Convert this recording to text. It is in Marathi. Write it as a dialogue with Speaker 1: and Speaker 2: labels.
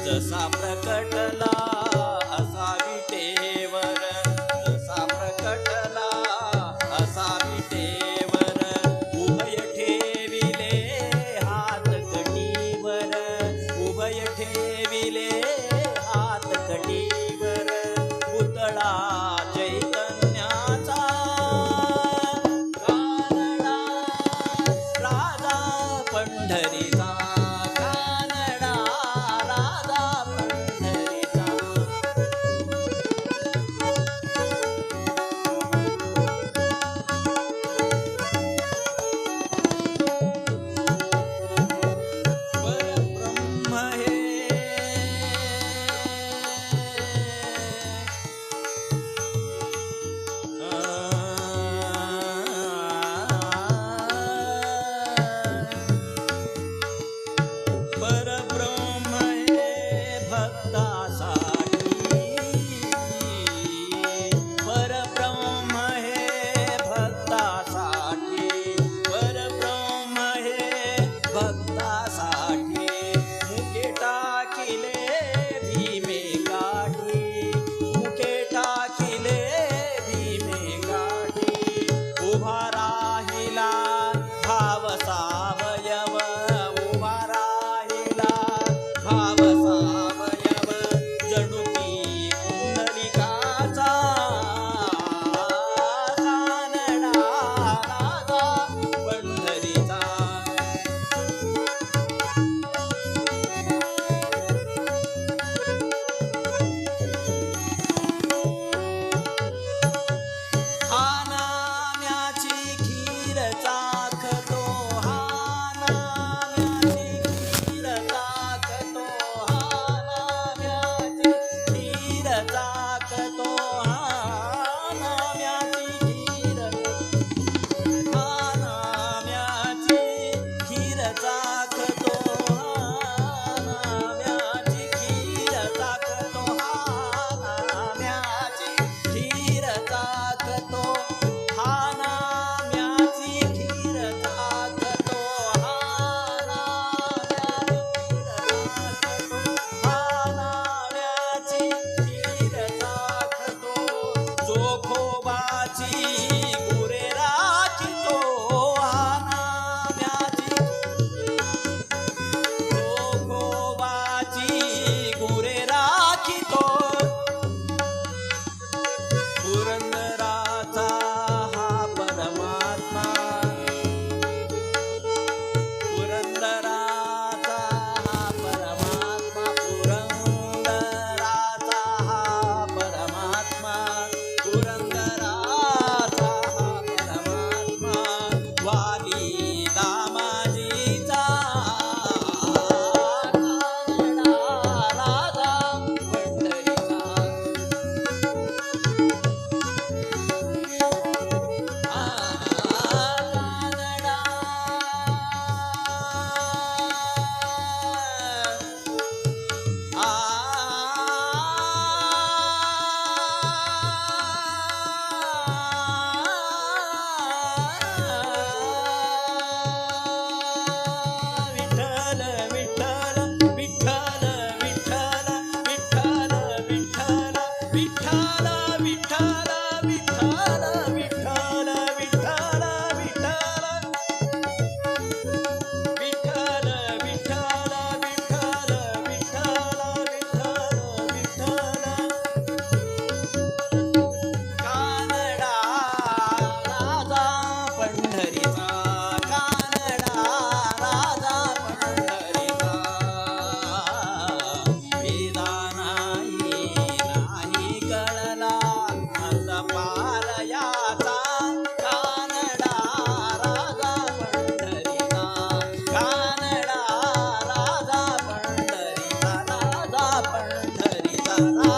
Speaker 1: जसा प्रकटला असा विटेवर, जसा प्रकटला असा विटेवर, उभय ठेविले हात कटीवर, उभय ठेविले हात कटीवर, पुतळा चैतन्याचा कानडा राजा पंढरीचा, कानडा राजा पंढरीचा. परब्रह्म हे परब्रह्म हे भक्तासाठी, परब्रह्म हे भक्तासाठी, परब्रह्म हे भक्तासाठी, मुके टाकिले भीमे गाठी, मुके टाकिले भीमे गाठी, उभा राहिला भाव सावयव, उभा राहिला भाव सावयव, जणू की पुंडलिकाचा कानडा राजा पंढरीचा. हा नाम्याची खीर चाखतो, हा राधा